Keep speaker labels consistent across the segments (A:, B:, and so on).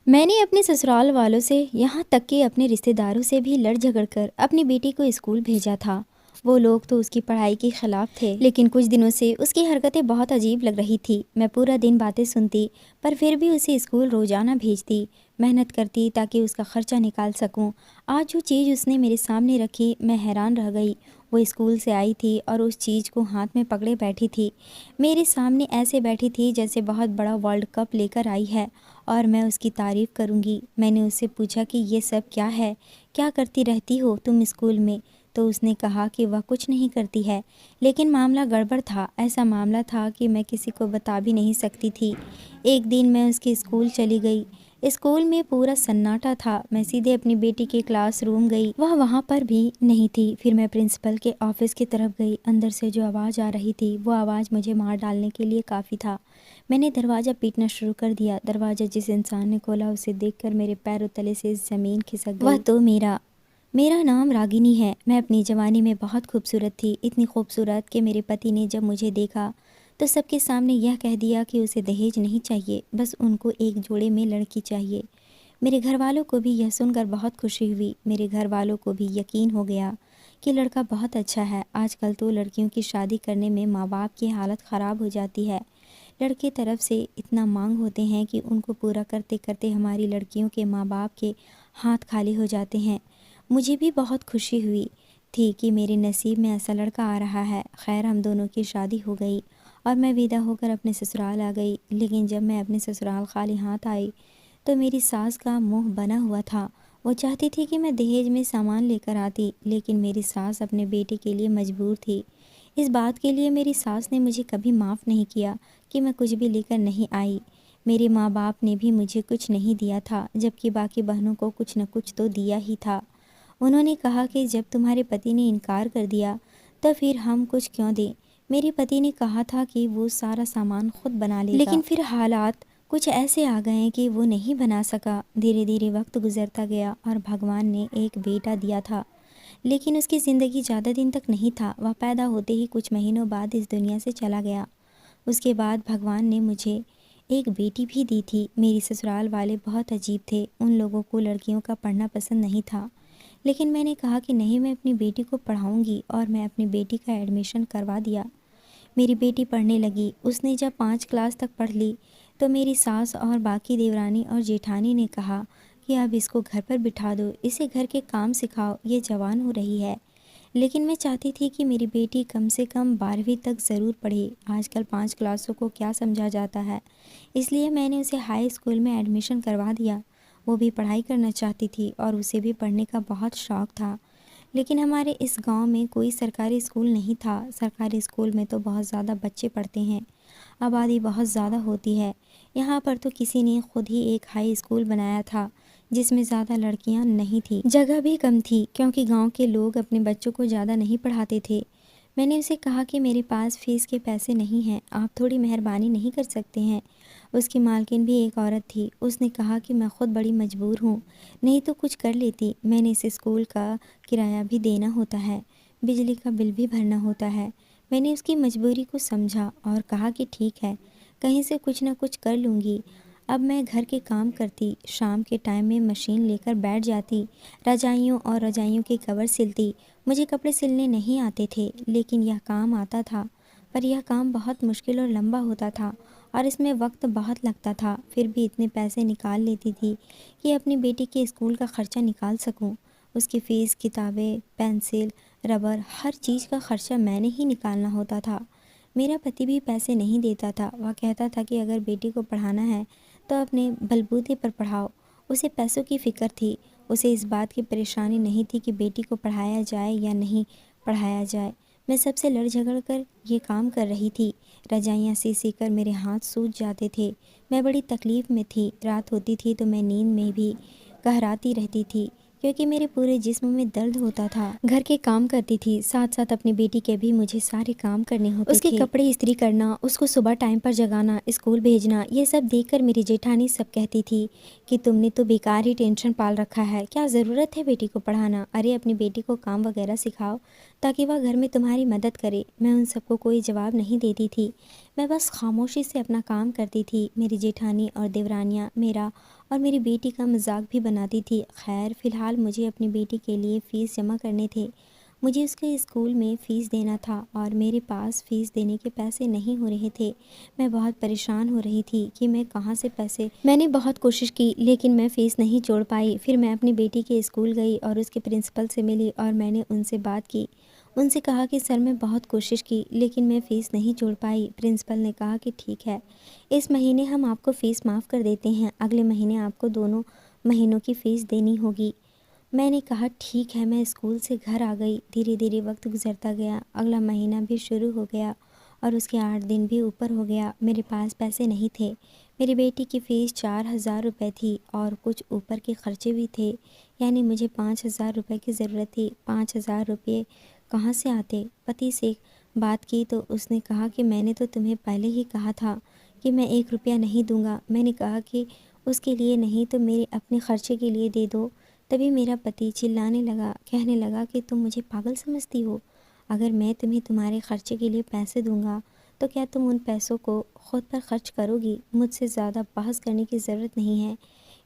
A: मैंने अपने ससुराल वालों से यहाँ तक कि अपने रिश्तेदारों से भी लड़ झगड़ कर अपनी बेटी को स्कूल भेजा था। वो लोग तो उसकी पढ़ाई के खिलाफ थे, लेकिन कुछ दिनों से उसकी हरकतें बहुत अजीब लग रही थी। मैं पूरा दिन बातें सुनती, पर फिर भी उसे स्कूल रोजाना भेजती, मेहनत करती ताकि उसका खर्चा निकाल सकूं। आज जो चीज़ उसने मेरे सामने रखी, मैं हैरान रह गई। वो स्कूल से आई थी और उस चीज़ को हाथ में पकड़े बैठी थी। मेरे सामने ऐसे बैठी थी जैसे बहुत बड़ा वर्ल्ड कप लेकर आई है और मैं उसकी तारीफ़ करूँगी। मैंने उससे पूछा कि ये सब क्या है, क्या करती रहती हो तुम स्कूल में? तो उसने कहा कि वह कुछ नहीं करती है, लेकिन मामला गड़बड़ था। ऐसा मामला था कि मैं किसी को बता भी नहीं सकती थी। एक दिन मैं उसके स्कूल चली गई। स्कूल में पूरा सन्नाटा था। मैं सीधे अपनी बेटी के क्लासरूम गई, वह वहाँ पर भी नहीं थी। फिर मैं प्रिंसिपल के ऑफिस की तरफ गई। अंदर से जो आवाज़ आ रही थी, वो आवाज़ मुझे मार डालने के लिए काफ़ी था। मैंने दरवाज़ा पीटना शुरू कर दिया। दरवाज़ा जिस इंसान ने खोला, उसे देखकर मेरे पैरों तले से ज़मीन खिसक गई। वह तो मेरा मेरा नाम रागिनी है। मैं अपनी जवानी में बहुत खूबसूरत थी, इतनी खूबसूरत कि मेरे पति ने जब मुझे देखा तो सबके सामने यह कह दिया कि उसे दहेज नहीं चाहिए, बस उनको एक जोड़े में लड़की चाहिए। मेरे घर वालों को भी यह सुनकर बहुत खुशी हुई। मेरे घर वालों को भी यकीन हो गया कि लड़का बहुत अच्छा है। आजकल तो लड़कियों की शादी करने में माँ बाप की हालत ख़राब हो जाती है। लड़के तरफ से इतना मांग होते हैं कि उनको पूरा करते करते हमारी लड़कियों के माँ बाप के हाथ खाली हो जाते हैं। मुझे भी बहुत खुशी हुई थी कि मेरे नसीब में ऐसा लड़का आ रहा है। खैर, हम दोनों की शादी हो गई और मैं विदा होकर अपने ससुराल आ गई। लेकिन जब मैं अपने ससुराल खाली हाथ आई तो मेरी सास का मुंह बना हुआ था। वो चाहती थी कि मैं दहेज में सामान लेकर आती, लेकिन मेरी सास अपने बेटे के लिए मजबूर थी। इस बात के लिए मेरी सास ने मुझे कभी माफ़ नहीं किया कि मैं कुछ भी लेकर नहीं आई। मेरे माँ बाप ने भी मुझे कुछ नहीं दिया था, जबकि बाकी बहनों को कुछ न कुछ तो दिया ही था। उन्होंने कहा कि जब तुम्हारे पति ने इनकार कर दिया तो फिर हम कुछ क्यों दें। मेरे पति ने कहा था कि वो सारा सामान खुद बना लेगा, लेकिन फिर हालात कुछ ऐसे आ गए कि वो नहीं बना सका। धीरे धीरे वक्त गुजरता गया और भगवान ने एक बेटा दिया था, लेकिन उसकी ज़िंदगी ज़्यादा दिन तक नहीं था। वह पैदा होते ही कुछ महीनों बाद इस दुनिया से चला गया। उसके बाद भगवान ने मुझे एक बेटी भी दी थी। मेरी ससुराल वाले बहुत अजीब थे। उन लोगों को लड़कियों का पढ़ना पसंद नहीं था, लेकिन मैंने कहा कि नहीं, मैं अपनी बेटी को पढ़ाऊंगी और मैं अपनी बेटी का एडमिशन करवा दिया। मेरी बेटी पढ़ने लगी। उसने जब 5 क्लास तक पढ़ ली तो मेरी सास और बाकी देवरानी और जेठानी ने कहा कि अब इसको घर पर बिठा दो, इसे घर के काम सिखाओ, ये जवान हो रही है। लेकिन मैं चाहती थी कि मेरी बेटी कम से कम 12वीं तक ज़रूर पढ़े। आजकल 5 क्लासों को क्या समझा जाता है, इसलिए मैंने उसे हाई स्कूल में एडमिशन करवा दिया। वो भी पढ़ाई करना चाहती थी और उसे भी पढ़ने का बहुत शौक़ था। लेकिन हमारे इस गांव में कोई सरकारी स्कूल नहीं था। सरकारी स्कूल में तो बहुत ज़्यादा बच्चे पढ़ते हैं, आबादी बहुत ज़्यादा होती है। यहाँ पर तो किसी ने खुद ही एक हाई स्कूल बनाया था जिसमें ज़्यादा लड़कियाँ नहीं थी। जगह भी कम थी क्योंकि गांव के लोग अपने बच्चों को ज़्यादा नहीं पढ़ाते थे। मैंने उसे कहा कि मेरे पास फ़ीस के पैसे नहीं हैं, आप थोड़ी मेहरबानी नहीं कर सकते हैं। उसकी मालकिन भी एक औरत थी। उसने कहा कि मैं खुद बड़ी मजबूर हूँ, नहीं तो कुछ कर लेती। मैंने इस स्कूल का किराया भी देना होता है, बिजली का बिल भी भरना होता है। मैंने उसकी मजबूरी को समझा और कहा कि ठीक है, कहीं से कुछ ना कुछ कर लूँगी। अब मैं घर के काम करती, शाम के टाइम में मशीन लेकर बैठ जाती, रजाइयों और रजाइयों के कवर सिलती। मुझे कपड़े सिलने नहीं आते थे, लेकिन यह काम आता था। पर यह काम बहुत मुश्किल और लंबा होता था और इसमें वक्त बहुत लगता था। फिर भी इतने पैसे निकाल लेती थी कि अपनी बेटी के स्कूल का खर्चा निकाल सकूं। उसकी फ़ीस, किताबें, पेंसिल, रबर, हर चीज़ का खर्चा मैंने ही निकालना होता था। मेरा पति भी पैसे नहीं देता था। वह कहता था कि अगर बेटी को पढ़ाना है तो अपने बलबूते पर पढ़ाओ। उसे पैसों की फ़िक्र थी। उसे इस बात की परेशानी नहीं थी कि बेटी को पढ़ाया जाए या नहीं पढ़ाया जाए। मैं सबसे लड़ झगड़ कर ये काम कर रही थी। रजाइयाँ सी सी कर मेरे हाथ सूज जाते थे। मैं बड़ी तकलीफ़ में थी। रात होती थी तो मैं नींद में भी कहराती रहती थी क्योंकि मेरे पूरे जिस्म में दर्द होता था। घर के काम करती थी, साथ साथ अपनी बेटी के भी मुझे सारे काम करने होते थे। उसके कपड़े इस्त्री करना, उसको सुबह टाइम पर जगाना, स्कूल भेजना, ये सब देखकर मेरी जेठानी सब कहती थी कि तुमने तो बेकार ही टेंशन पाल रखा है, क्या ज़रूरत है बेटी को पढ़ाना। अरे अपनी बेटी को काम वगैरह सिखाओ ताकि वह घर में तुम्हारी मदद करे। मैं उन सबको कोई जवाब नहीं देती थी, मैं बस खामोशी से अपना काम करती थी। मेरी जेठानी और देवरानियाँ मेरा और मेरी बेटी का मजाक भी बनाती थी। खैर, फ़िलहाल मुझे अपनी बेटी के लिए फ़ीस जमा करने थे। मुझे उसके स्कूल में फ़ीस देना था और मेरे पास फ़ीस देने के पैसे नहीं हो रहे थे। मैं बहुत परेशान हो रही थी कि मैं कहाँ से पैसे। मैंने बहुत कोशिश की लेकिन मैं फ़ीस नहीं जोड़ पाई। फिर मैं अपनी बेटी के स्कूल गई और उसके प्रिंसिपल से मिली और मैंने उनसे बात की। उनसे कहा कि सर, मैं बहुत कोशिश की लेकिन मैं फ़ीस नहीं जोड़ पाई। प्रिंसिपल ने कहा कि ठीक है, इस महीने हम आपको फ़ीस माफ़ कर देते हैं, अगले महीने आपको दोनों महीनों की फ़ीस देनी होगी। मैंने कहा ठीक है। मैं स्कूल से घर आ गई। धीरे धीरे वक्त गुजरता गया। अगला महीना भी शुरू हो गया और उसके 8 दिन भी ऊपर हो गया। मेरे पास पैसे नहीं थे। मेरी बेटी की फ़ीस 4,000 रुपये थी और कुछ ऊपर के खर्चे भी थे, यानी मुझे 5,000 रुपये की ज़रूरत थी। 5,000 रुपये कहाँ से आते? पति से बात की तो उसने कहा कि मैंने तो तुम्हें पहले ही कहा था कि मैं 1 रुपया नहीं दूंगा। मैंने कहा कि उसके लिए नहीं तो मेरे अपने खर्चे के लिए दे दो। तभी मेरा पति चिल्लाने लगा, कहने लगा कि तुम मुझे पागल समझती हो? अगर मैं तुम्हें तुम्हारे खर्चे के लिए पैसे दूंगा तो क्या तुम उन पैसों को खुद पर खर्च करोगी? मुझसे ज़्यादा बहस करने की ज़रूरत नहीं है।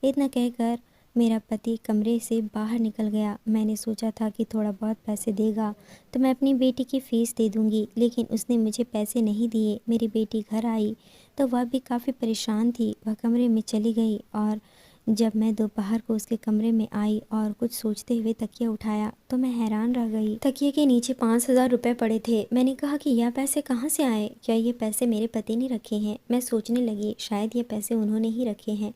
A: इतना कहकर मेरा पति कमरे से बाहर निकल गया। मैंने सोचा था कि थोड़ा बहुत पैसे देगा तो मैं अपनी बेटी की फ़ीस दे दूंगी, लेकिन उसने मुझे पैसे नहीं दिए। मेरी बेटी घर आई तो वह भी काफ़ी परेशान थी। वह कमरे में चली गई और जब मैं दोपहर को उसके कमरे में आई और कुछ सोचते हुए तकिया उठाया तो मैं हैरान रह गई। तकिए के नीचे 5,000 रुपये पड़े थे। मैंने कहा कि यह पैसे कहाँ से आए? क्या ये पैसे मेरे पति ने रखे हैं? मैं सोचने लगी, शायद ये पैसे उन्होंने ही रखे हैं।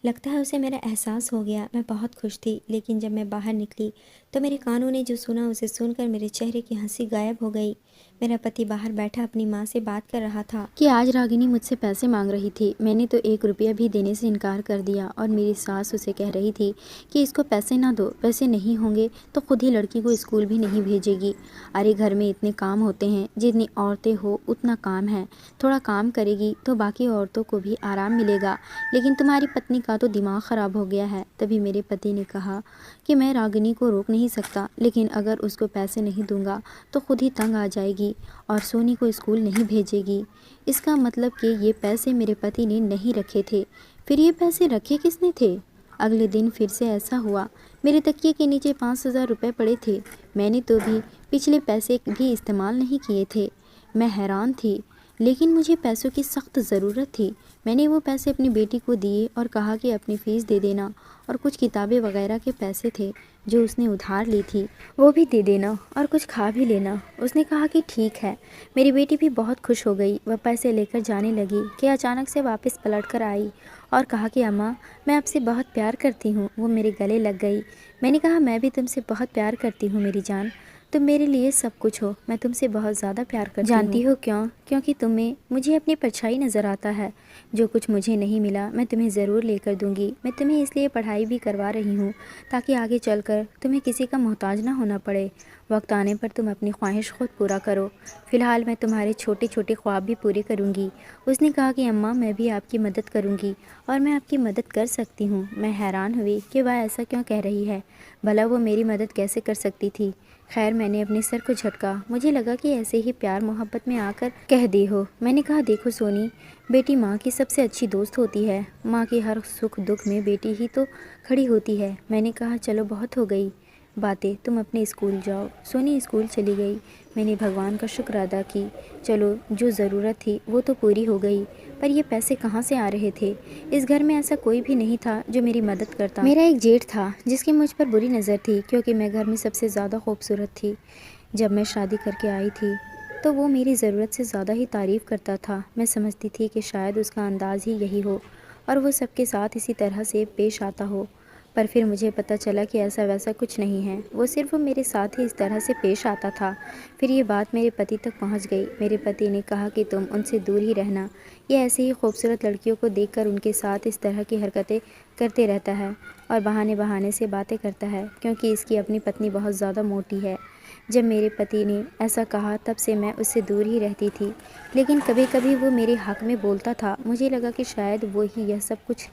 A: लगता है उसे मेरा एहसास हो गया। मैं बहुत खुश थी, लेकिन जब मैं बाहर निकली तो मेरे कानों ने जो सुना उसे सुनकर मेरे चेहरे की हंसी गायब हो गई। मेरा पति बाहर बैठा अपनी माँ से बात कर रहा था कि आज रागिनी मुझसे पैसे मांग रही थी। मैंने तो 1 रुपया भी देने से इनकार कर दिया और मेरी सास उसे कह रही थी कि इसको पैसे ना दो, पैसे नहीं होंगे तो खुद ही लड़की को स्कूल भी नहीं भेजेगी। अरे घर में इतने काम होते हैं, जितनी औरतें हो उतना काम है, थोड़ा काम करेगी तो बाकी औरतों को भी आराम मिलेगा। लेकिन तुम्हारी पत्नी का तो दिमाग ख़राब हो गया है। तभी मेरे पति ने कहा कि मैं रागिनी को रोक नहीं सकता, लेकिन अगर उसको पैसे नहीं दूंगा तो खुद ही तंग आ जाएगी और सोनी को स्कूल नहीं भेजेगी। इसका मतलब कि ये पैसे मेरे पति ने नहीं रखे थे। फिर ये पैसे रखे किसने थे? अगले दिन फिर से ऐसा हुआ। मेरे तकिए के नीचे 5,000 रुपये पड़े थे। मैंने तो भी पिछले पैसे भी इस्तेमाल नहीं किए थे। मैं हैरान थी, लेकिन मुझे पैसों की सख्त ज़रूरत थी। मैंने वो पैसे अपनी बेटी को दिए और कहा कि अपनी फ़ीस दे देना और कुछ किताबें वगैरह के पैसे थे जो उसने उधार ली थी वो भी दे देना और कुछ खा भी लेना। उसने कहा कि ठीक है। मेरी बेटी भी बहुत खुश हो गई। वह पैसे लेकर जाने लगी कि अचानक से वापस पलट कर आई और कहा कि अम्मा, मैं आपसे बहुत प्यार करती हूँ। वो मेरे गले लग गई। मैंने कहा, मैं भी तुमसे बहुत प्यार करती हूँ मेरी जान, तुम मेरे लिए सब कुछ हो। मैं तुमसे बहुत ज़्यादा प्यार करती हूँ। जानती हो क्यों? क्योंकि तुम्हें मुझे अपनी परछाई नज़र आता है। जो कुछ मुझे नहीं मिला मैं तुम्हें ज़रूर लेकर दूंगी। मैं तुम्हें इसलिए पढ़ाई भी करवा रही हूँ ताकि आगे चलकर तुम्हें किसी का मोहताज ना होना पड़े। वक्त आने पर तुम अपनी ख्वाहिश खुद पूरा करो। फ़िलहाल मैं तुम्हारे छोटे छोटे ख्वाब भी पूरे करूँगी। उसने कहा कि अम्मा, मैं भी आपकी मदद करूँगी और मैं आपकी मदद कर सकती हूँ। मैं हैरान हुई कि वह ऐसा क्यों कह रही है। भला वो मेरी मदद कैसे कर सकती थी? खैर, मैंने अपने सर को झटका। मुझे लगा कि ऐसे ही प्यार मोहब्बत में आकर कह दी हो। मैंने कहा, देखो सोनी, बेटी माँ की सबसे अच्छी दोस्त होती है। माँ की हर सुख दुख में बेटी ही तो खड़ी होती है। मैंने कहा, चलो बहुत हो गई बातें, तुम अपने स्कूल जाओ। सोनी स्कूल चली गई। मैंने भगवान का शुक्र अदा की, चलो जो ज़रूरत थी वो तो पूरी हो गई। पर ये पैसे कहाँ से आ रहे थे? इस घर में ऐसा कोई भी नहीं था जो मेरी मदद करता। मेरा एक जेठ था जिसकी मुझ पर बुरी नज़र थी, क्योंकि मैं घर में सबसे ज़्यादा खूबसूरत थी। जब मैं शादी करके आई थी तो वो मेरी ज़रूरत से ज़्यादा ही तारीफ़ करता था। मैं समझती थी कि शायद उसका अंदाज़ ही यही हो और वो सबके साथ इसी तरह से पेश आता हो। पर फिर मुझे पता चला कि ऐसा वैसा कुछ नहीं है। वो सिर्फ मेरे साथ ही इस तरह से पेश आता था। फिर ये बात मेरे पति तक पहुंच गई। मेरे पति ने कहा कि तुम उनसे दूर ही रहना। ये ऐसे ही खूबसूरत लड़कियों को देखकर उनके साथ इस तरह की हरकतें करते रहता है और बहाने बहाने से बातें करता है, क्योंकि इसकी अपनी पत्नी बहुत ज़्यादा मोटी है। जब मेरे पति ने ऐसा कहा तब से मैं उससे दूर ही रहती थी, लेकिन कभी कभी वो मेरे हक़ में बोलता था। मुझे लगा कि शायद वो ही यह सब कुछ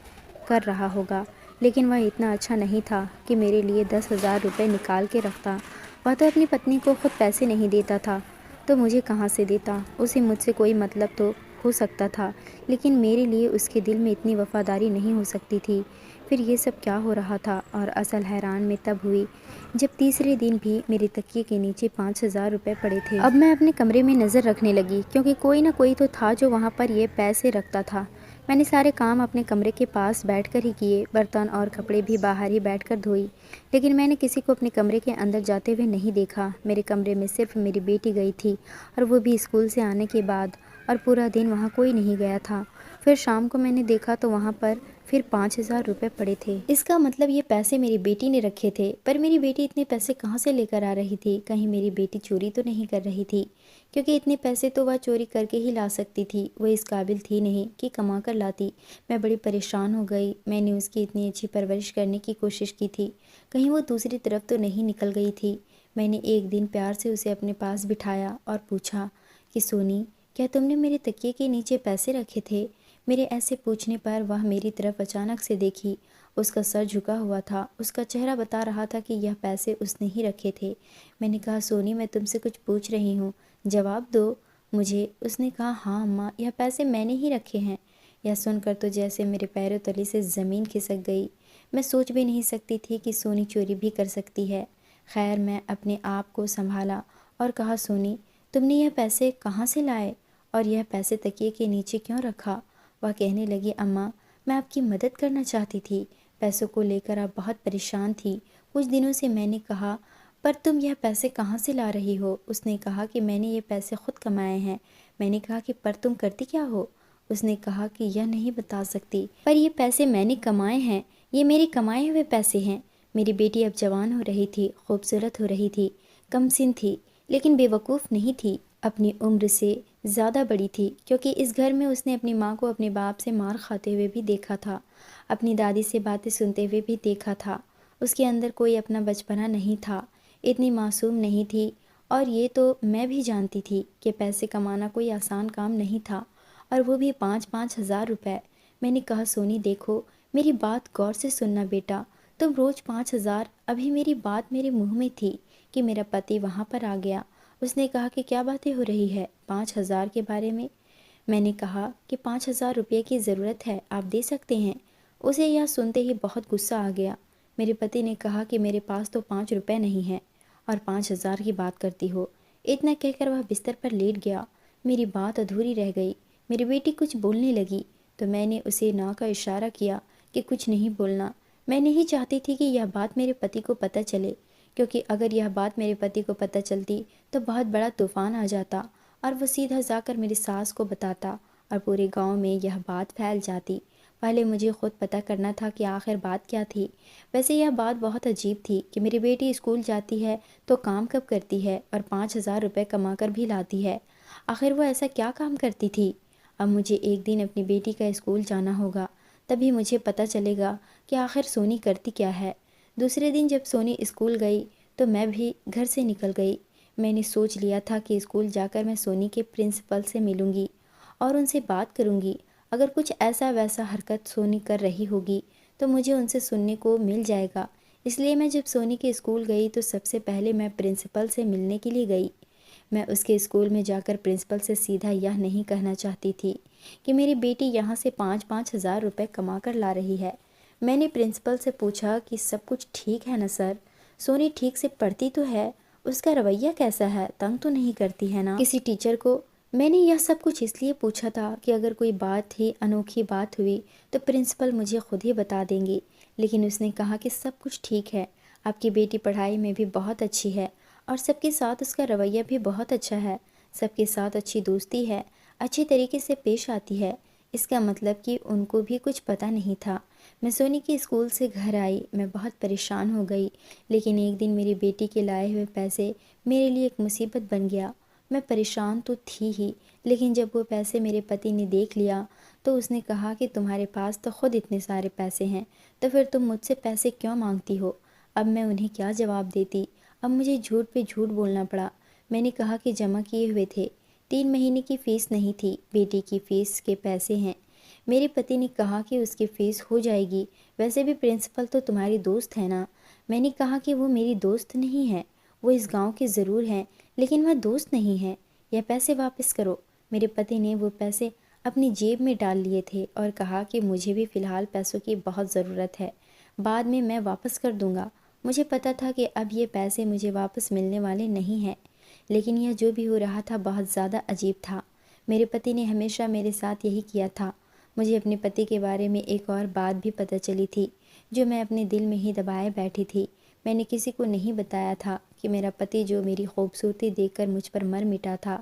A: कर रहा होगा, लेकिन वह इतना अच्छा नहीं था कि मेरे लिए 10,000 रुपये निकाल के रखता। वह तो अपनी पत्नी को खुद पैसे नहीं देता था, तो मुझे कहाँ से देता। उसे मुझसे कोई मतलब तो हो सकता था, लेकिन मेरे लिए उसके दिल में इतनी वफादारी नहीं हो सकती थी। फिर ये सब क्या हो रहा था, और असल हैरान मैं तब हुई जब तीसरे दिन भी मेरे तकिए के नीचे 5,000 रुपये पड़े थे। अब मैं अपने कमरे में नज़र रखने लगी, क्योंकि कोई ना कोई तो था जो वहाँ पर ये पैसे रखता था। मैंने सारे काम अपने कमरे के पास बैठकर ही किए, बर्तन और कपड़े भी बाहर ही बैठकर धोई, लेकिन मैंने किसी को अपने कमरे के अंदर जाते हुए नहीं देखा। मेरे कमरे में सिर्फ मेरी बेटी गई थी, और वो भी स्कूल से आने के बाद, और पूरा दिन वहाँ कोई नहीं गया था। फिर शाम को मैंने देखा तो वहाँ पर फिर 5,000 रुपये पड़े थे। इसका मतलब ये पैसे मेरी बेटी ने रखे थे। पर मेरी बेटी इतने पैसे कहाँ से लेकर आ रही थी? कहीं मेरी बेटी चोरी तो नहीं कर रही थी? क्योंकि इतने पैसे तो वह चोरी करके ही ला सकती थी, वो इस काबिल थी नहीं कि कमा कर लाती। मैं बड़ी परेशान हो गई। मैंने उसकी इतनी अच्छी परवरिश करने की कोशिश की थी, कहीं वो दूसरी तरफ तो नहीं निकल गई थी। मैंने एक दिन प्यार से उसे अपने पास बिठाया और पूछा कि सोनी, क्या तुमने मेरे तकिए के नीचे पैसे रखे थे? मेरे ऐसे पूछने पर वह मेरी तरफ अचानक से देखी। उसका सर झुका हुआ था, उसका चेहरा बता रहा था कि यह पैसे उसने ही रखे थे। मैंने कहा, सोनी, मैं तुमसे कुछ पूछ रही हूँ, जवाब दो मुझे। उसने कहा, हाँ अम्मा, यह पैसे मैंने ही रखे हैं। यह सुनकर तो जैसे मेरे पैरों तले से ज़मीन खिसक गई। मैं सोच भी नहीं सकती थी कि सोनी चोरी भी कर सकती है। खैर, मैं अपने आप को संभाला और कहा, सोनी, तुमने यह पैसे कहाँ से लाए, और यह पैसे तकिए के नीचे क्यों रखा? वह कहने लगी, अम्मा, मैं आपकी मदद करना चाहती थी। पैसों को लेकर आप बहुत परेशान थी कुछ दिनों से। मैंने कहा, पर तुम यह पैसे कहाँ से ला रही हो? उसने कहा कि मैंने ये पैसे खुद कमाए हैं। मैंने कहा कि पर तुम करती क्या हो? उसने कहा कि यह नहीं बता सकती, पर ये पैसे मैंने कमाए हैं, ये मेरे कमाए हुए पैसे हैं। मेरी बेटी अब जवान हो रही थी, खूबसूरत हो रही थी, कमसिन थी, लेकिन बेवकूफ़ नहीं थी। अपनी उम्र से ज़्यादा बड़ी थी, क्योंकि इस घर में उसने अपनी माँ को अपने बाप से मार खाते हुए भी देखा था, अपनी दादी से बातें सुनते हुए भी देखा था। उसके अंदर कोई अपना बचपना नहीं था, इतनी मासूम नहीं थी। और ये तो मैं भी जानती थी कि पैसे कमाना कोई आसान काम नहीं था, और वो भी 5,000 रुपये। मैंने कहा, सोनी देखो, मेरी बात गौर से सुनना बेटा, तुम रोज़ 5,000। अभी मेरी बात मेरे मुंह में थी कि मेरा पति वहाँ पर आ गया। उसने कहा कि क्या बातें हो रही है 5,000 के बारे में? मैंने कहा कि 5,000 रुपये की ज़रूरत है, आप दे सकते हैं। उसे यह सुनते ही बहुत गुस्सा आ गया। मेरे पति ने कहा कि मेरे पास तो 5 रुपये नहीं हैं, और 5,000 की बात करती हो। इतना कहकर वह बिस्तर पर लेट गया। मेरी बात अधूरी रह गई। मेरी बेटी कुछ बोलने लगी, तो मैंने उसे ना का इशारा किया कि कुछ नहीं बोलना। मैं नहीं चाहती थी कि यह बात मेरे पति को पता चले, क्योंकि अगर यह बात मेरे पति को पता चलती तो बहुत बड़ा तूफान आ जाता, और वो सीधा जाकर मेरी सास को बताता, और पूरे गांव में यह बात फैल जाती। पहले मुझे खुद पता करना था कि आखिर बात क्या थी। वैसे यह बात बहुत अजीब थी कि मेरी बेटी स्कूल जाती है तो काम कब करती है, और 5,000 रुपये कमा कर भी लाती है। आखिर वो ऐसा क्या काम करती थी? अब मुझे एक दिन अपनी बेटी का स्कूल जाना होगा, तभी मुझे पता चलेगा कि आखिर सोनी करती क्या है। दूसरे दिन जब सोनी स्कूल गई तो मैं भी घर से निकल गई। मैंने सोच लिया था कि स्कूल जाकर मैं सोनी के प्रिंसिपल से मिलूंगी और उनसे बात करूंगी। अगर कुछ ऐसा वैसा हरकत सोनी कर रही होगी तो मुझे उनसे सुनने को मिल जाएगा। इसलिए मैं जब सोनी के स्कूल गई तो सबसे पहले मैं प्रिंसिपल से मिलने के लिए गई। मैं उसके स्कूल में जाकर प्रिंसिपल से सीधा यह नहीं कहना चाहती थी कि मेरी बेटी यहाँ से 5,000 रुपये कमा कर ला रही है। मैंने प्रिंसिपल से पूछा कि सब कुछ ठीक है ना सर? सोनी ठीक से पढ़ती तो है? उसका रवैया कैसा है? तंग तो नहीं करती है ना किसी टीचर को? मैंने यह सब कुछ इसलिए पूछा था कि अगर कोई बात ही अनोखी बात हुई तो प्रिंसिपल मुझे खुद ही बता देंगी। लेकिन उसने कहा कि सब कुछ ठीक है, आपकी बेटी पढ़ाई में भी बहुत अच्छी है, और सबके साथ उसका रवैया भी बहुत अच्छा है, सबके साथ अच्छी दोस्ती है, अच्छी तरीके से पेश आती है। इसका मतलब कि उनको भी कुछ पता नहीं था। मैं सोनी के स्कूल से घर आई, मैं बहुत परेशान हो गई। लेकिन एक दिन मेरी बेटी के लाए हुए पैसे मेरे लिए एक मुसीबत बन गया। मैं परेशान तो थी ही, लेकिन जब वो पैसे मेरे पति ने देख लिया तो उसने कहा कि तुम्हारे पास तो खुद इतने सारे पैसे हैं, तो फिर तुम मुझसे पैसे क्यों मांगती हो? अब मैं उन्हें क्या जवाब देती? अब मुझे झूठ पे झूठ बोलना पड़ा। मैंने कहा कि जमा किए हुए थे, 3 महीने की फ़ीस नहीं थी, बेटी की फ़ीस के पैसे हैं। मेरे पति ने कहा कि उसकी फ़ीस हो जाएगी, वैसे भी प्रिंसिपल तो तुम्हारी दोस्त है ना। मैंने कहा कि वो मेरी दोस्त नहीं है, वो इस गांव के ज़रूर हैं, लेकिन वह दोस्त नहीं है। यह पैसे वापस करो। मेरे पति ने वो पैसे अपनी जेब में डाल लिए थे और कहा कि मुझे भी फ़िलहाल पैसों की बहुत ज़रूरत है, बाद में मैं वापस कर दूंगा। मुझे पता था कि अब ये पैसे मुझे वापस मिलने वाले नहीं हैं, लेकिन यह जो भी हो रहा था बहुत ज़्यादा अजीब था। मेरे पति ने हमेशा मेरे साथ यही किया था। मुझे अपने पति के बारे में एक और बात भी पता चली थी, जो मैं अपने दिल में ही दबाए बैठी थी। मैंने किसी को नहीं बताया था कि मेरा पति, जो मेरी खूबसूरती देखकर मुझ पर मर मिटा था,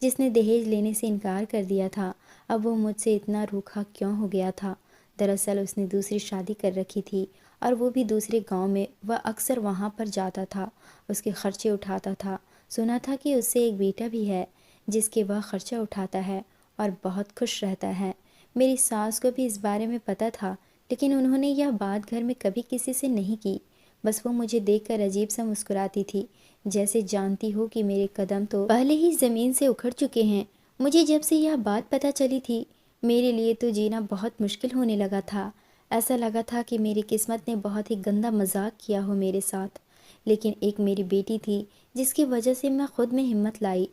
A: जिसने दहेज लेने से इनकार कर दिया था, अब वो मुझसे इतना रूखा क्यों हो गया था। दरअसल उसने दूसरी शादी कर रखी थी, और वो भी दूसरे गांव में। वह अक्सर वहाँ पर जाता था, उसके खर्चे उठाता था। सुना था कि उससे एक बेटा भी है, जिसके वह खर्चा उठाता है और बहुत खुश रहता है। मेरी सास को भी इस बारे में पता था, लेकिन उन्होंने यह बात घर में कभी किसी से नहीं की। बस वो मुझे देखकर अजीब सा मुस्कुराती थी, जैसे जानती हो कि मेरे कदम तो पहले ही ज़मीन से उखड़ चुके हैं। मुझे जब से यह बात पता चली थी, मेरे लिए तो जीना बहुत मुश्किल होने लगा था। ऐसा लगा था कि मेरी किस्मत ने बहुत ही गंदा मजाक किया हो मेरे साथ। लेकिन एक मेरी बेटी थी, जिसकी वजह से मैं खुद में हिम्मत लाई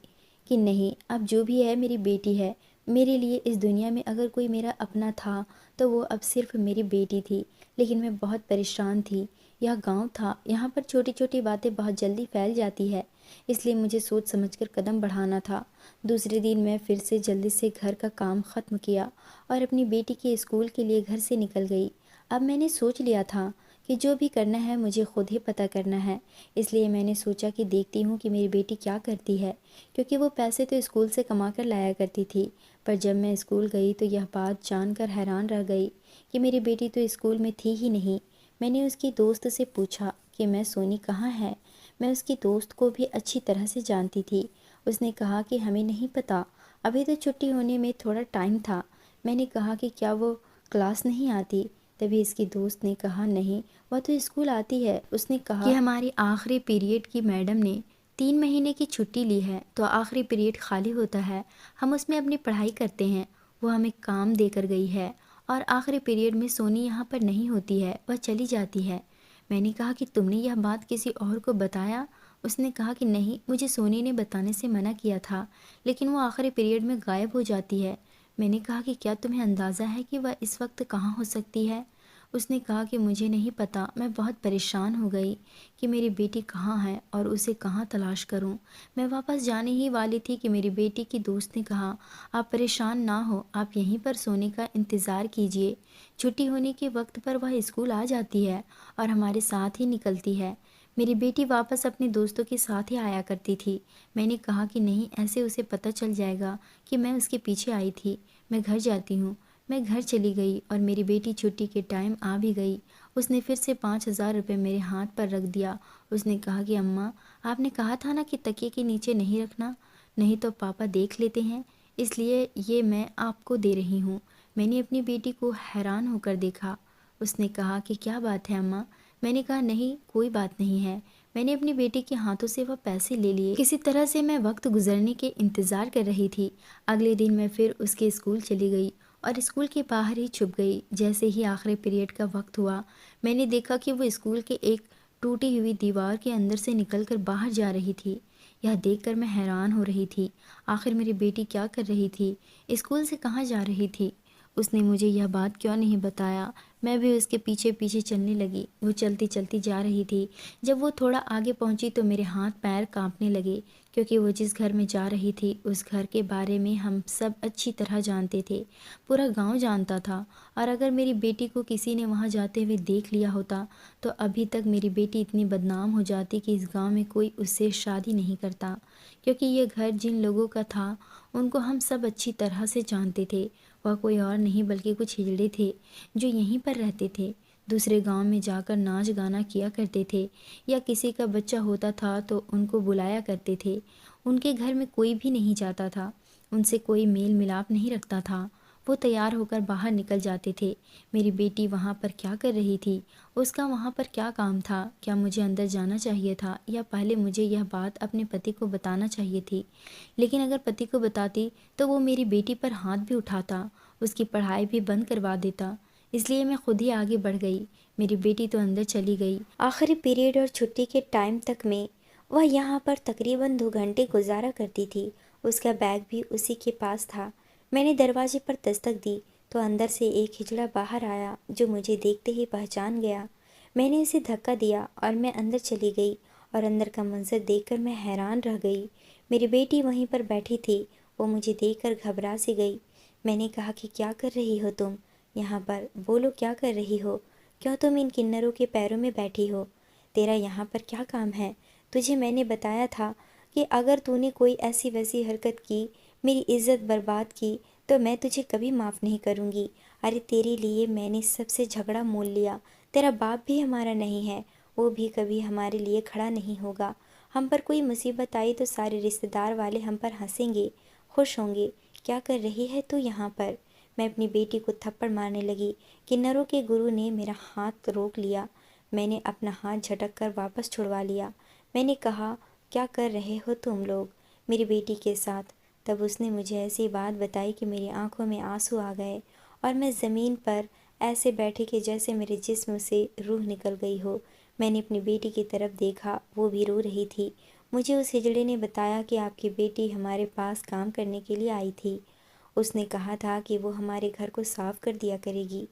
A: कि नहीं, अब जो भी है मेरी बेटी है। मेरे लिए इस दुनिया में अगर कोई मेरा अपना था, तो वो अब सिर्फ मेरी बेटी थी। लेकिन मैं बहुत परेशान थी। यह गांव था, यहाँ पर छोटी छोटी बातें बहुत जल्दी फैल जाती है, इसलिए मुझे सोच समझकर कदम बढ़ाना था। दूसरे दिन मैं फिर से जल्दी से घर का काम ख़त्म किया और अपनी बेटी के स्कूल के लिए घर से निकल गई। अब मैंने सोच लिया था कि जो भी करना है मुझे खुद ही पता करना है, इसलिए मैंने सोचा कि देखती हूँ कि मेरी बेटी क्या करती है, क्योंकि वो पैसे तो स्कूल से कमा कर लाया करती थी। पर जब मैं स्कूल गई तो यह बात जानकर हैरान रह गई कि मेरी बेटी तो स्कूल में थी ही नहीं। मैंने उसकी दोस्त से पूछा कि मैं सोनी कहाँ है। मैं उसकी दोस्त को भी अच्छी तरह से जानती थी। उसने कहा कि हमें नहीं पता, अभी तो छुट्टी होने में थोड़ा टाइम था। मैंने कहा कि क्या वो क्लास नहीं आती? तभी इसकी दोस्त ने कहा नहीं, वह तो स्कूल आती है। उसने कहा कि हमारी आखिरी पीरियड की मैडम ने 3 महीने की छुट्टी ली है, तो आखिरी पीरियड खाली होता है, हम उसमें अपनी पढ़ाई करते हैं। वो हमें काम देकर गई है और आखिरी पीरियड में सोनी यहाँ पर नहीं होती है, वह चली जाती है। मैंने कहा कि तुमने यह बात किसी और को बताया? उसने कहा कि नहीं, मुझे सोनी ने बताने से मना किया था, लेकिन वो आखिरी पीरियड में गायब हो जाती है। मैंने कहा कि क्या तुम्हें अंदाज़ा है कि वह इस वक्त कहाँ हो सकती है? उसने कहा कि मुझे नहीं पता। मैं बहुत परेशान हो गई कि मेरी बेटी कहाँ है और उसे कहाँ तलाश करूं। मैं वापस जाने ही वाली थी कि मेरी बेटी की दोस्त ने कहा, आप परेशान ना हो, आप यहीं पर सोने का इंतज़ार कीजिए। छुट्टी होने के वक्त पर वह स्कूल आ जाती है और हमारे साथ ही निकलती है। मेरी बेटी वापस अपने दोस्तों के साथ ही आया करती थी। मैंने कहा कि नहीं, ऐसे उसे पता चल जाएगा कि मैं उसके पीछे आई थी। मैं घर जाती हूँ। मैं घर चली गई और मेरी बेटी छुट्टी के टाइम आ भी गई। उसने फिर से 5,000 रुपये मेरे हाथ पर रख दिया। उसने कहा कि अम्मा, आपने कहा था ना कि तकिए के नीचे नहीं रखना, नहीं तो पापा देख लेते हैं, इसलिए ये मैं आपको दे रही हूँ। मैंने अपनी बेटी को हैरान होकर देखा। उसने कहा कि क्या बात है अम्मा? मैंने कहा नहीं, कोई बात नहीं है। मैंने अपनी बेटी के हाथों से वह पैसे ले लिए। किसी तरह से मैं वक्त गुजरने के इंतज़ार कर रही थी। अगले दिन मैं फिर उसके स्कूल चली गई और स्कूल के बाहर ही छुप गई। जैसे ही आखिरी पीरियड का वक्त हुआ, मैंने देखा कि वो स्कूल के एक टूटी हुई दीवार के अंदर से निकलकर बाहर जा रही थी। यह देखकर मैं हैरान हो रही थी। आखिर मेरी बेटी क्या कर रही थी? स्कूल से कहाँ जा रही थी? उसने मुझे यह बात क्यों नहीं बताया? मैं भी उसके पीछे पीछे चलने लगी। वो चलती चलती जा रही थी। जब वो थोड़ा आगे पहुंची तो मेरे हाथ पैर कांपने लगे, क्योंकि वो जिस घर में जा रही थी उस घर के बारे में हम सब अच्छी तरह जानते थे। पूरा गांव जानता था, और अगर मेरी बेटी को किसी ने वहां जाते हुए देख लिया होता तो अभी तक मेरी बेटी इतनी बदनाम हो जाती कि इस गांव में कोई उससे शादी नहीं करता। क्योंकि ये घर जिन लोगों का था उनको हम सब अच्छी तरह से जानते थे। वह कोई और नहीं बल्कि कुछ हिजड़े थे जो यहीं पर रहते थे। दूसरे गांव में जाकर नाच गाना किया करते थे, या किसी का बच्चा होता था तो उनको बुलाया करते थे। उनके घर में कोई भी नहीं जाता था, उनसे कोई मेल मिलाप नहीं रखता था। वो तैयार होकर बाहर निकल जाते थे। मेरी बेटी वहाँ पर क्या कर रही थी? उसका वहाँ पर क्या काम था? क्या मुझे अंदर जाना चाहिए था, या पहले मुझे यह बात अपने पति को बताना चाहिए थी? लेकिन अगर पति को बताती तो वो मेरी बेटी पर हाथ भी उठाता, उसकी पढ़ाई भी बंद करवा देता। इसलिए मैं खुद ही आगे बढ़ गई। मेरी बेटी तो अंदर चली गई। आखिरी पीरियड और छुट्टी के टाइम तक में वह यहाँ पर तकरीबन 2 घंटे गुजारा करती थी। उसका बैग भी उसी के पास था। मैंने दरवाजे पर दस्तक दी तो अंदर से एक हिजड़ा बाहर आया जो मुझे देखते ही पहचान गया। मैंने उसे धक्का दिया और मैं अंदर चली गई और अंदर का मंजर देखकर मैं हैरान रह गई। मेरी बेटी वहीं पर बैठी थी। वो मुझे देखकर घबरा सी गई। मैंने कहा कि क्या कर रही हो तुम यहाँ पर? बोलो क्या कर रही हो? क्यों तुम इन किन्नरों के पैरों में बैठी हो? तेरा यहाँ पर क्या काम है? तुझे मैंने बताया था कि अगर तूने कोई ऐसी वैसी हरकत की, मेरी इज्जत बर्बाद की, तो मैं तुझे कभी माफ़ नहीं करूँगी। अरे तेरे लिए मैंने सबसे झगड़ा मोल लिया। तेरा बाप भी हमारा नहीं है, वो भी कभी हमारे लिए खड़ा नहीं होगा। हम पर कोई मुसीबत आई तो सारे रिश्तेदार वाले हम पर हंसेंगे, खुश होंगे। क्या कर रही है तू यहाँ पर? मैं अपनी बेटी को थप्पड़ मारने लगी। किन्नरों के गुरु ने मेरा हाथ रोक लिया। मैंने अपना हाथ झटक कर वापस छुड़वा लिया। मैंने कहा, क्या कर रहे हो तुम लोग मेरी बेटी के साथ? तब उसने मुझे ऐसी बात बताई कि मेरी आंखों में आंसू आ गए और मैं ज़मीन पर ऐसे बैठी कि जैसे मेरे जिस्म से रूह निकल गई हो। मैंने अपनी बेटी की तरफ देखा, वो भी रो रही थी। मुझे उस हिजड़े ने बताया कि आपकी बेटी हमारे पास काम करने के लिए आई थी। उसने कहा था कि वो हमारे घर को साफ कर दिया करेगी।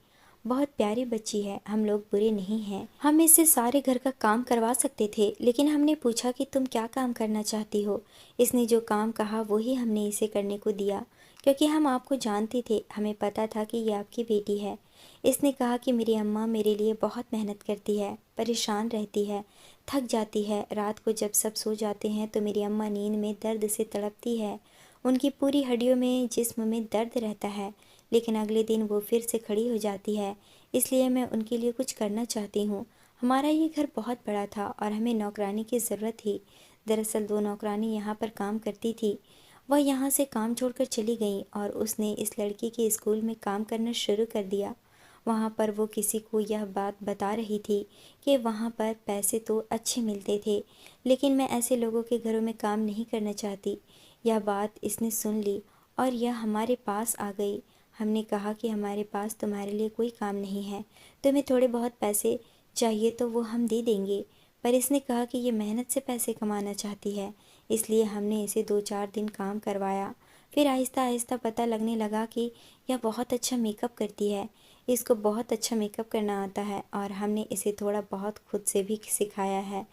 A: बहुत प्यारी बच्ची है, हम लोग बुरे नहीं हैं। हम इससे सारे घर का काम करवा सकते थे, लेकिन हमने पूछा कि तुम क्या काम करना चाहती हो। इसने जो काम कहा वही हमने इसे करने को दिया, क्योंकि हम आपको जानते थे, हमें पता था कि ये आपकी बेटी है। इसने कहा कि मेरी अम्मा मेरे लिए बहुत मेहनत करती है, परेशान रहती है, थक जाती है। रात को जब सब सो जाते हैं तो मेरी अम्मा नींद में दर्द से तड़पती है। उनकी पूरी हड्डियों में, जिस्म में दर्द रहता है, लेकिन अगले दिन वो फिर से खड़ी हो जाती है। इसलिए मैं उनके लिए कुछ करना चाहती हूँ। हमारा ये घर बहुत बड़ा था और हमें नौकरानी की ज़रूरत थी। दरअसल 2 नौकरानी यहाँ पर काम करती थी। वह यहाँ से काम छोड़कर चली गई और उसने इस लड़की के स्कूल में काम करना शुरू कर दिया। वहाँ पर वो किसी को यह बात बता रही थी कि वहाँ पर पैसे तो अच्छे मिलते थे, लेकिन मैं ऐसे लोगों के घरों में काम नहीं करना चाहती। यह बात इसने सुन ली और यह हमारे पास आ गई। हमने कहा कि हमारे पास तुम्हारे लिए कोई काम नहीं है, तुम्हें थोड़े बहुत पैसे चाहिए तो वो हम दे देंगे। पर इसने कहा कि ये मेहनत से पैसे कमाना चाहती है, इसलिए हमने इसे 2-4 दिन काम करवाया। फिर आहिस्ता आहिस्ता पता लगने लगा कि यह बहुत अच्छा मेकअप करती है, इसको बहुत अच्छा मेकअप करना आता है और हमने इसे थोड़ा बहुत खुद से भी सिखाया है।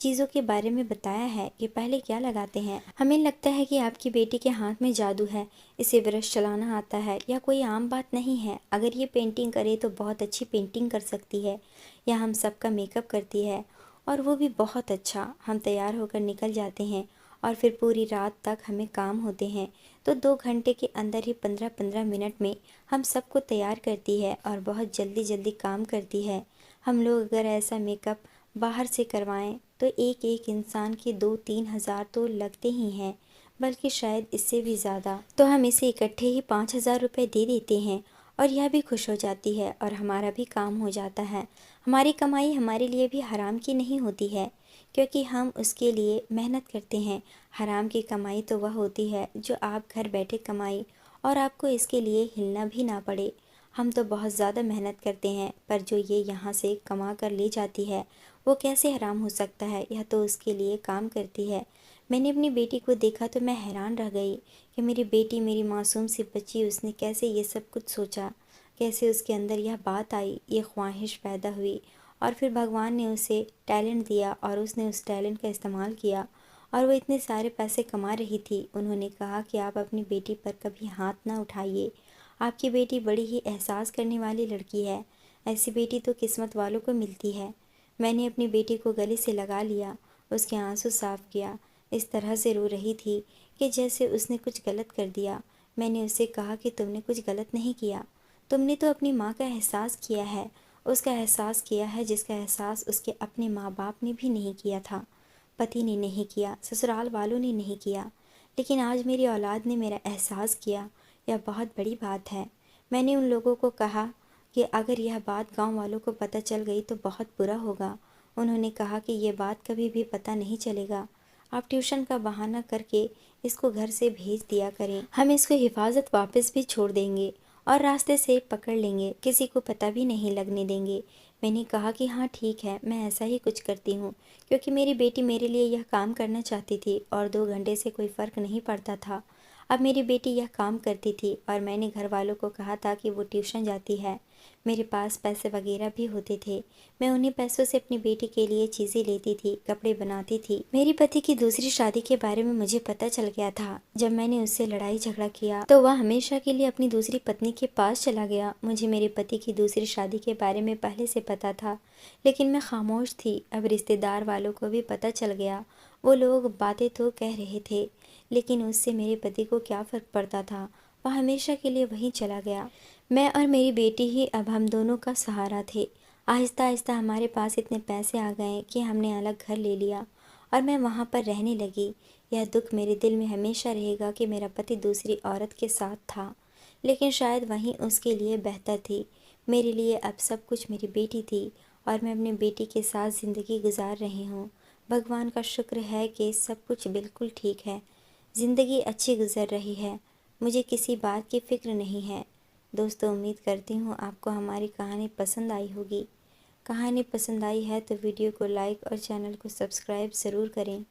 A: चीज़ों के बारे में बताया है कि पहले क्या लगाते हैं। हमें लगता है कि आपकी बेटी के हाथ में जादू है, इसे ब्रश चलाना आता है। यह कोई आम बात नहीं है। अगर ये पेंटिंग करे तो बहुत अच्छी पेंटिंग कर सकती है। यह हम सबका मेकअप करती है और वो भी बहुत अच्छा। हम तैयार होकर निकल जाते हैं और फिर पूरी रात तक हमें काम होते हैं, तो 2 घंटे के अंदर ही 15-15 मिनट में हम सबको तैयार करती है और बहुत जल्दी जल्दी काम करती है। हम लोग अगर ऐसा मेकअप बाहर से करवाएं तो एक एक इंसान के 2-3 हज़ार तो लगते ही हैं, बल्कि शायद इससे भी ज़्यादा। तो हम इसे इकट्ठे ही 5,000 रुपये दे देते हैं और यह भी खुश हो जाती है और हमारा भी काम हो जाता है। हमारी कमाई हमारे लिए भी हराम की नहीं होती है, क्योंकि हम उसके लिए मेहनत करते हैं। हराम की कमाई तो वह होती है जो आप घर बैठे कमाई और आपको इसके लिए हिलना भी ना पड़े। हम तो बहुत ज़्यादा मेहनत करते हैं, पर जो ये यहाँ से कमा कर ले जाती है वो कैसे हराम हो सकता है? यह तो उसके लिए काम करती है। मैंने अपनी बेटी को देखा तो मैं हैरान रह गई कि मेरी बेटी, मेरी मासूम सी बच्ची, उसने कैसे ये सब कुछ सोचा, कैसे उसके अंदर यह बात आई, ये ख्वाहिश पैदा हुई और फिर भगवान ने उसे टैलेंट दिया और उसने उस टैलेंट का इस्तेमाल किया और वो इतने सारे पैसे कमा रही थी। उन्होंने कहा कि आप अपनी बेटी पर कभी हाथ ना उठाइए, आपकी बेटी बड़ी ही एहसास करने वाली लड़की है। ऐसी बेटी तो किस्मत वालों को मिलती है। मैंने अपनी बेटी को गले से लगा लिया, उसके आंसू साफ किया। इस तरह से रो रही थी कि जैसे उसने कुछ गलत कर दिया। मैंने उससे कहा कि तुमने कुछ गलत नहीं किया, तुमने तो अपनी माँ का एहसास किया है, उसका एहसास किया है जिसका एहसास उसके अपने माँ बाप ने भी नहीं किया था, पति ने नहीं किया, ससुराल वालों ने नहीं किया, लेकिन आज मेरी औलाद ने मेरा एहसास किया। यह बहुत बड़ी बात है। मैंने उन लोगों को कहा कि अगर यह बात गांव वालों को पता चल गई तो बहुत बुरा होगा। उन्होंने कहा कि यह बात कभी भी पता नहीं चलेगा, आप ट्यूशन का बहाना करके इसको घर से भेज दिया करें, हम इसको हिफाजत वापस भी छोड़ देंगे और रास्ते से पकड़ लेंगे, किसी को पता भी नहीं लगने देंगे। मैंने कहा कि हाँ ठीक है, मैं ऐसा ही कुछ करती हूँ, क्योंकि मेरी बेटी मेरे लिए यह काम करना चाहती थी और 2 घंटे से कोई फ़र्क नहीं पड़ता था। अब मेरी बेटी यह काम करती थी और मैंने घर वालों को कहा था कि वो ट्यूशन जाती है। मेरे पास पैसे वगैरह भी होते थे। मैं उन्हीं पैसों से अपनी बेटी के लिए चीज़ें लेती थी, कपड़े बनाती थी। मेरी पति की दूसरी शादी के बारे में मुझे पता चल गया था। जब मैंने उससे लड़ाई झगड़ा किया तो वह हमेशा के लिए अपनी दूसरी पत्नी के पास चला गया। मुझे मेरे पति की दूसरी शादी के बारे में पहले से पता था, लेकिन मैं खामोश थी। अब रिश्तेदार वालों को भी पता चल गया। वो लोग बातें तो कह रहे थे, लेकिन उससे मेरे पति को क्या फ़र्क पड़ता था। वह हमेशा के लिए वहीं चला गया। मैं और मेरी बेटी ही अब हम दोनों का सहारा थे। आहिस्ता आहिस्ता हमारे पास इतने पैसे आ गए कि हमने अलग घर ले लिया और मैं वहाँ पर रहने लगी। यह दुख मेरे दिल में हमेशा रहेगा कि मेरा पति दूसरी औरत के साथ था, लेकिन शायद वहीं उसके लिए बेहतर थी। मेरे लिए अब सब कुछ मेरी बेटी थी और मैं अपनी बेटी के साथ ज़िंदगी गुजार रही हूँ। भगवान का शुक्र है कि सब कुछ बिल्कुल ठीक है। ज़िंदगी अच्छी गुजर रही है। मुझे किसी बात की फ़िक्र नहीं है। दोस्तों, उम्मीद करती हूँ आपको हमारी कहानी पसंद आई होगी। कहानी पसंद आई है तो वीडियो को लाइक और चैनल को सब्सक्राइब ज़रूर करें।